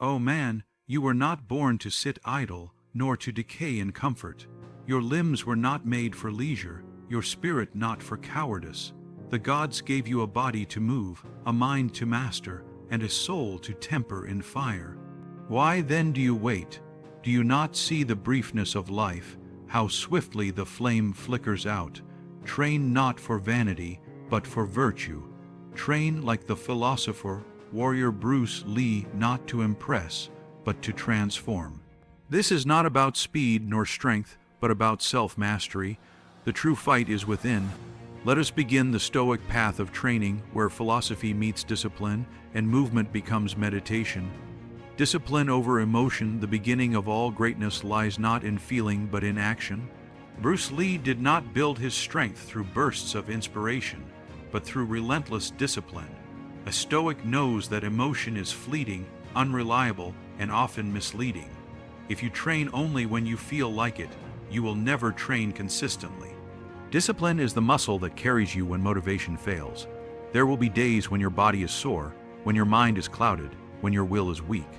O man, you were not born to sit idle, nor to decay in comfort. Your limbs were not made for leisure, your spirit not for cowardice. The gods gave you a body to move, a mind to master, and a soul to temper in fire. Why then do you wait? Do you not see the briefness of life, how swiftly the flame flickers out? Train not for vanity, but for virtue. Train like the philosopher, warrior Bruce Lee, not to impress, but to transform. This is not about speed nor strength, but about self-mastery. The true fight is within. Let us begin the Stoic path of training, where philosophy meets discipline and movement becomes meditation. Discipline over emotion, the beginning of all greatness lies not in feeling but in action. Bruce Lee did not build his strength through bursts of inspiration, but through relentless discipline. A Stoic knows that emotion is fleeting, unreliable, and often misleading. If you train only when you feel like it, you will never train consistently. Discipline is the muscle that carries you when motivation fails. There will be days when your body is sore, when your mind is clouded, when your will is weak.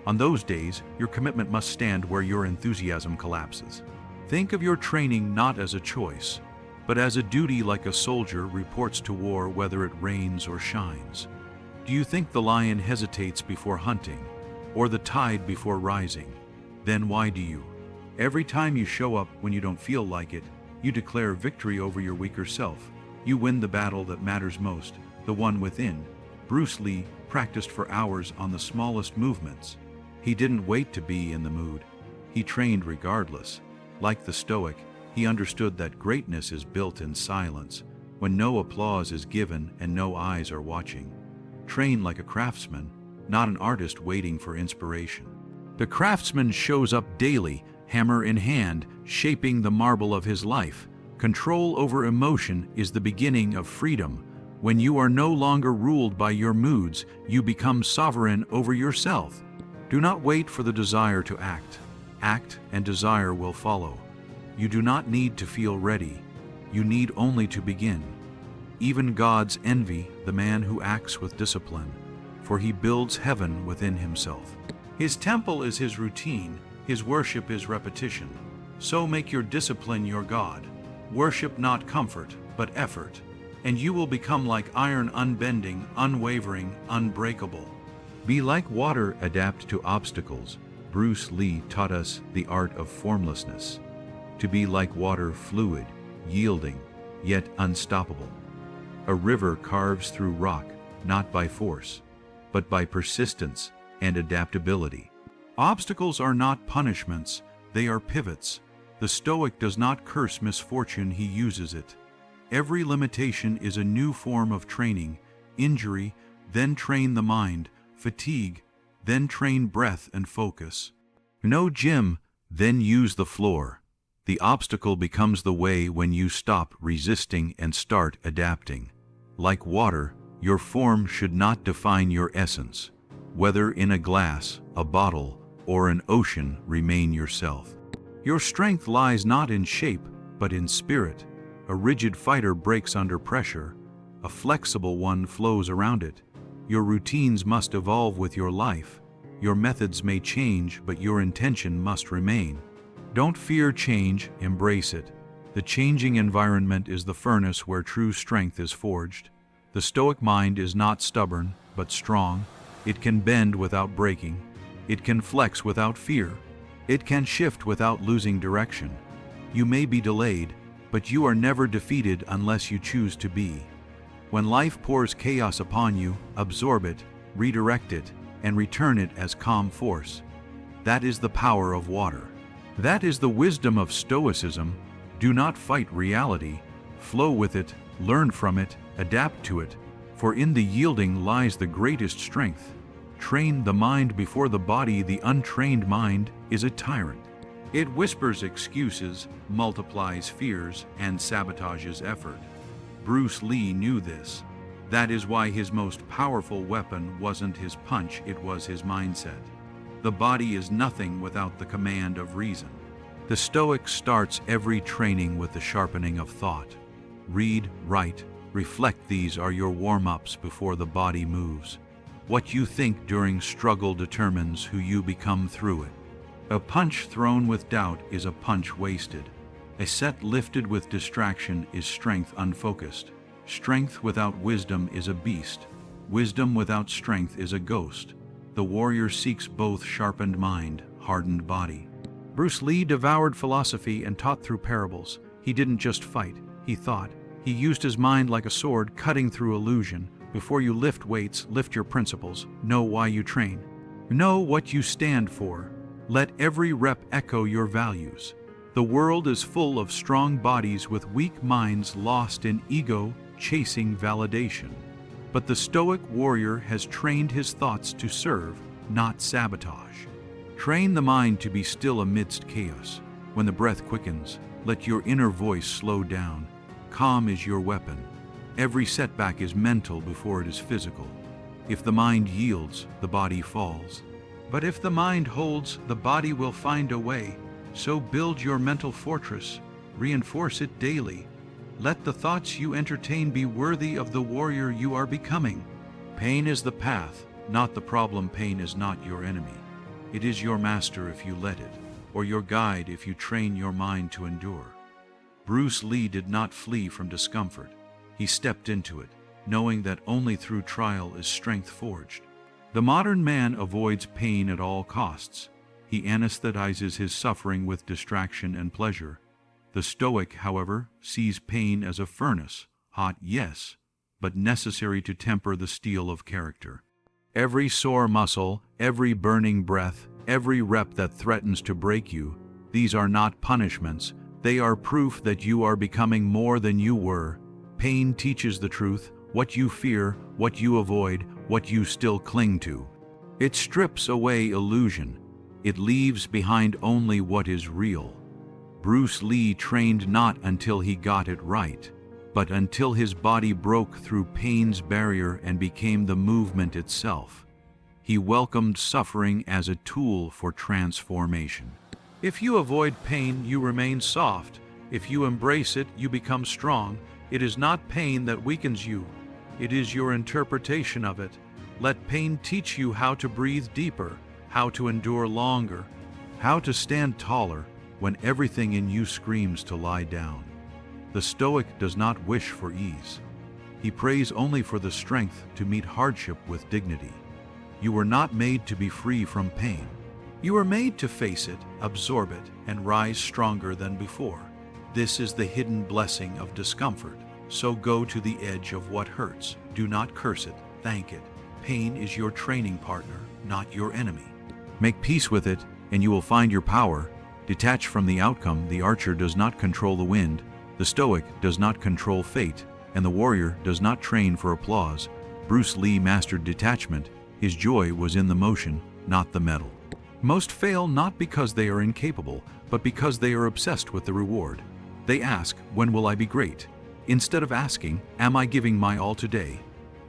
On those days, your commitment must stand where your enthusiasm collapses. Think of your training not as a choice, but as a duty, like a soldier reports to war whether it rains or shines. Do you think the lion hesitates before hunting, or the tide before rising? Then why do you? Every time you show up when you don't feel like it, you declare victory over your weaker self. You win the battle that matters most, the one within. Bruce Lee practiced for hours on the smallest movements. He didn't wait to be in the mood. He trained regardless. Like the Stoic, he understood that greatness is built in silence, when no applause is given and no eyes are watching. Train like a craftsman, not an artist waiting for inspiration. The craftsman shows up daily, hammer in hand, shaping the marble of his life. Control over emotion is the beginning of freedom. When you are no longer ruled by your moods, you become sovereign over yourself. Do not wait for the desire to act. Act and desire will follow. You do not need to feel ready. You need only to begin. Even gods envy the man who acts with discipline, for he builds heaven within himself. His temple is his routine, his worship is repetition. So make your discipline your God. Worship not comfort, but effort, and you will become like iron, unbending, unwavering, unbreakable. Be like water, adapt to obstacles. Bruce Lee taught us the art of formlessness. To be like water, fluid, yielding, yet unstoppable. A river carves through rock, not by force, but by persistence and adaptability. Obstacles are not punishments, they are pivots. The Stoic does not curse misfortune, he uses it. Every limitation is a new form of training. Injury, then train the mind. Fatigue, then train breath and focus. No gym, then use the floor. The obstacle becomes the way when you stop resisting and start adapting. Like water, your form should not define your essence. Whether in a glass, a bottle, or an ocean, remain yourself. Your strength lies not in shape, but in spirit. A rigid fighter breaks under pressure. A flexible one flows around it. Your routines must evolve with your life. Your methods may change, but your intention must remain. Don't fear change, embrace it. The changing environment is the furnace where true strength is forged. The Stoic mind is not stubborn, but strong. It can bend without breaking. It can flex without fear. It can shift without losing direction. You may be delayed, but you are never defeated unless you choose to be. When life pours chaos upon you, absorb it, redirect it, and return it as calm force. That is the power of water. That is the wisdom of Stoicism. Do not fight reality. Flow with it, learn from it, adapt to it, for in the yielding lies the greatest strength. Train the mind before the body. The untrained mind is a tyrant. It whispers excuses, multiplies fears, and sabotages effort. Bruce Lee knew this. That is why his most powerful weapon wasn't his punch, it was his mindset. The body is nothing without the command of reason. The Stoic starts every training with the sharpening of thought. Read, write, reflect. These are your warm-ups before the body moves. What you think during struggle determines who you become through it. A punch thrown with doubt is a punch wasted. A set lifted with distraction is strength unfocused. Strength without wisdom is a beast. Wisdom without strength is a ghost. The warrior seeks both sharpened mind, hardened body. Bruce Lee devoured philosophy and taught through parables. He didn't just fight, he thought. He used his mind like a sword, cutting through illusion. Before you lift weights, lift your principles. Know why you train. Know what you stand for. Let every rep echo your values. The world is full of strong bodies with weak minds lost in ego, chasing validation. But the Stoic warrior has trained his thoughts to serve, not sabotage. Train the mind to be still amidst chaos. When the breath quickens, let your inner voice slow down. Calm is your weapon. Every setback is mental before it is physical. If the mind yields, the body falls. But if the mind holds, the body will find a way. So build your mental fortress. Reinforce it daily. Let the thoughts you entertain be worthy of the warrior you are becoming. Pain is the path, not the problem. Pain is not your enemy. It is your master if you let it, or your guide if you train your mind to endure. Bruce Lee did not flee from discomfort. He stepped into it, knowing that only through trial is strength forged. The modern man avoids pain at all costs. He anesthetizes his suffering with distraction and pleasure. The Stoic, however, sees pain as a furnace, hot, yes, but necessary to temper the steel of character. Every sore muscle, every burning breath, every rep that threatens to break you, these are not punishments. They are proof that you are becoming more than you were. Pain teaches the truth, what you fear, what you avoid, what you still cling to. It strips away illusion. It leaves behind only what is real. Bruce Lee trained not until he got it right, but until his body broke through pain's barrier and became the movement itself. He welcomed suffering as a tool for transformation. If you avoid pain, you remain soft. If you embrace it, you become strong. It is not pain that weakens you. It is your interpretation of it. Let pain teach you how to breathe deeper, how to endure longer, how to stand taller when everything in you screams to lie down. The Stoic does not wish for ease. He prays only for the strength to meet hardship with dignity. You were not made to be free from pain. You were made to face it, absorb it, and rise stronger than before. This is the hidden blessing of discomfort. So go to the edge of what hurts. Do not curse it, thank it. Pain is your training partner, not your enemy. Make peace with it, and you will find your power. Detach from the outcome. The archer does not control the wind. The Stoic does not control fate, and the warrior does not train for applause. Bruce Lee mastered detachment. His joy was in the motion, not the medal. Most fail not because they are incapable, but because they are obsessed with the reward. They ask, when will I be great? Instead of asking, am I giving my all today?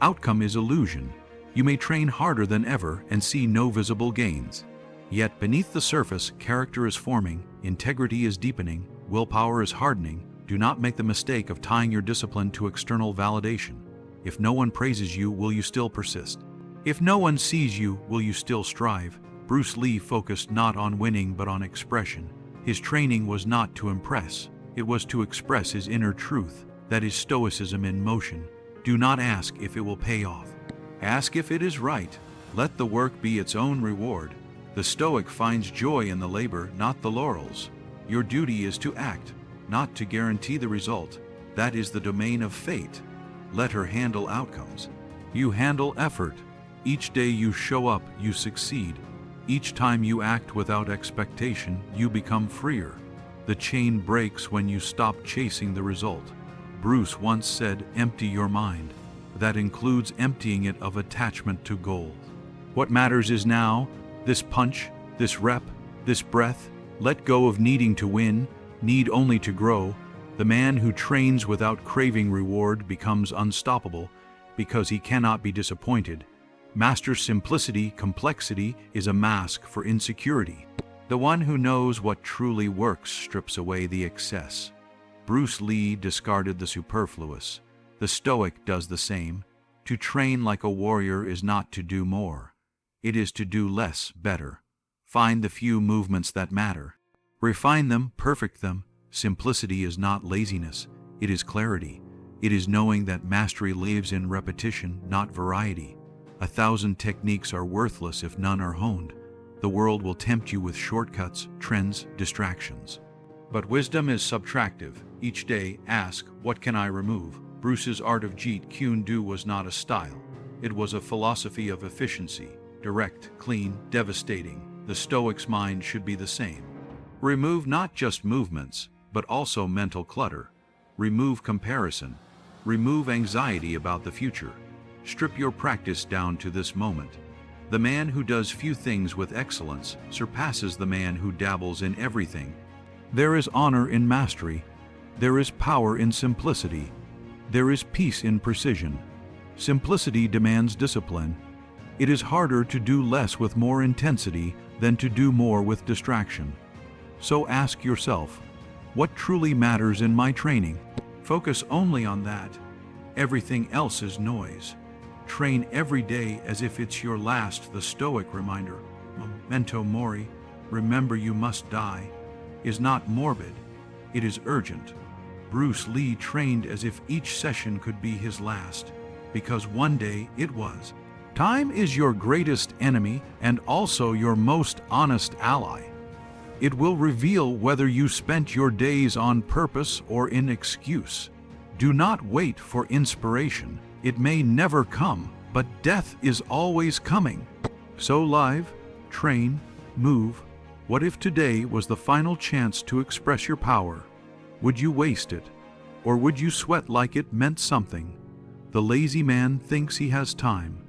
Outcome is illusion. You may train harder than ever and see no visible gains. Yet beneath the surface, character is forming, integrity is deepening, willpower is hardening. Do not make the mistake of tying your discipline to external validation. If no one praises you, will you still persist? If no one sees you, will you still strive? Bruce Lee focused not on winning but on expression. His training was not to impress, it was to express his inner truth. That is Stoicism in motion. Do not ask if it will pay off. Ask if it is right. Let the work be its own reward. The Stoic finds joy in the labor, not the laurels. Your duty is to act, not to guarantee the result. That is the domain of fate. Let her handle outcomes. You handle effort. Each day you show up, you succeed. Each time you act without expectation, you become freer. The chain breaks when you stop chasing the result. Bruce once said, empty your mind. That includes emptying it of attachment to goals. What matters is now, this punch, this rep, this breath. Let go of needing to win, need only to grow. The man who trains without craving reward becomes unstoppable because he cannot be disappointed. Master simplicity. Complexity is a mask for insecurity. The one who knows what truly works strips away the excess. Bruce Lee discarded the superfluous. The Stoic does the same. To train like a warrior is not to do more. It is to do less better. Find the few movements that matter. Refine them, perfect them. Simplicity is not laziness, it is clarity. It is knowing that mastery lives in repetition, not variety. 1,000 techniques are worthless if none are honed. The world will tempt you with shortcuts, trends, distractions. But wisdom is subtractive. Each day, ask, what can I remove? Bruce's art of Jeet Kune Do was not a style. It was a philosophy of efficiency. Direct, clean, devastating. The Stoic's mind should be the same. Remove not just movements, but also mental clutter. Remove comparison. Remove anxiety about the future. Strip your practice down to this moment. The man who does few things with excellence surpasses the man who dabbles in everything. There is honor in mastery. There is power in simplicity. There is peace in precision. Simplicity demands discipline. It is harder to do less with more intensity than to do more with distraction. So ask yourself, what truly matters in my training? Focus only on that. Everything else is noise. Train every day as if it's your last. The Stoic reminder, memento mori, remember you must die, is not morbid, it is urgent. Bruce Lee trained as if each session could be his last, because one day it was. Time is your greatest enemy and also your most honest ally. It will reveal whether you spent your days on purpose or in excuse. Do not wait for inspiration. It may never come, but death is always coming. So live, train, move. What if today was the final chance to express your power? Would you waste it? Or would you sweat like it meant something? The lazy man thinks he has time.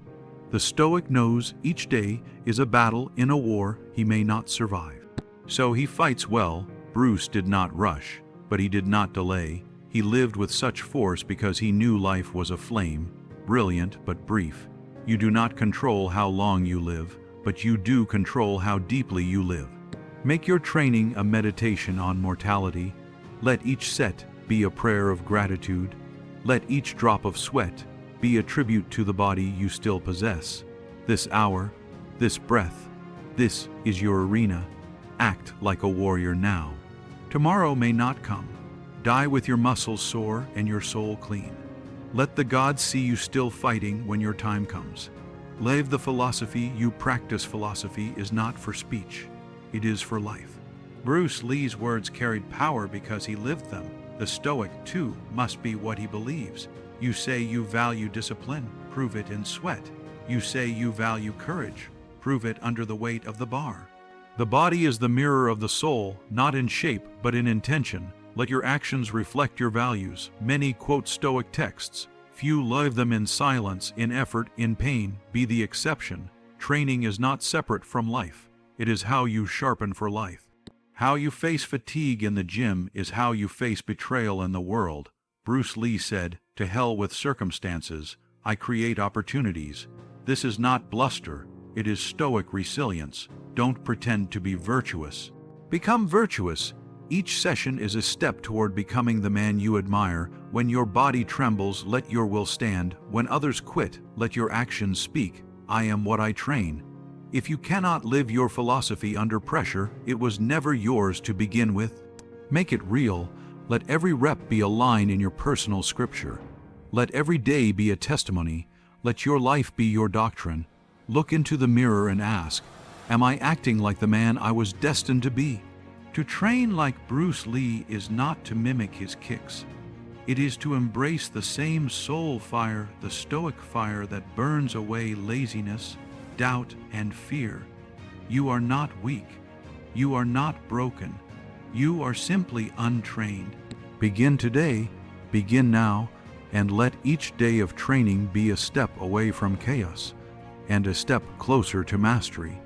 The Stoic knows each day is a battle in a war he may not survive. So he fights well. Bruce did not rush, but he did not delay. He lived with such force because he knew life was a flame, brilliant but brief. You do not control how long you live, but you do control how deeply you live. Make your training a meditation on mortality. Let each set be a prayer of gratitude. Let each drop of sweat be a tribute to the body you still possess. This hour, this breath, this is your arena. Act like a warrior now. Tomorrow may not come. Die with your muscles sore and your soul clean. Let the gods see you still fighting when your time comes. Live the philosophy you practice. Philosophy is not for speech. It is for life. Bruce Lee's words carried power because he lived them. The Stoic, too, must be what he believes. You say you value discipline, prove it in sweat. You say you value courage, prove it under the weight of the bar. The body is the mirror of the soul, not in shape, but in intention. Let your actions reflect your values. Many quote Stoic texts. Few live them in silence, in effort, in pain. Be the exception. Training is not separate from life. It is how you sharpen for life. How you face fatigue in the gym is how you face betrayal in the world. Bruce Lee said, "To hell with circumstances. I create opportunities." This is not bluster. It is Stoic resilience. Don't pretend to be virtuous. Become virtuous. Each session is a step toward becoming the man you admire. When your body trembles, let your will stand. When others quit, let your actions speak. I am what I train. If you cannot live your philosophy under pressure, it was never yours to begin with. Make it real. Let every rep be a line in your personal scripture. Let every day be a testimony. Let your life be your doctrine. Look into the mirror and ask, am I acting like the man I was destined to be? To train like Bruce Lee is not to mimic his kicks. It is to embrace the same soul fire, the Stoic fire that burns away laziness, doubt, and fear. You are not weak. You are not broken. You are simply untrained. Begin today, begin now, and let each day of training be a step away from chaos and a step closer to mastery.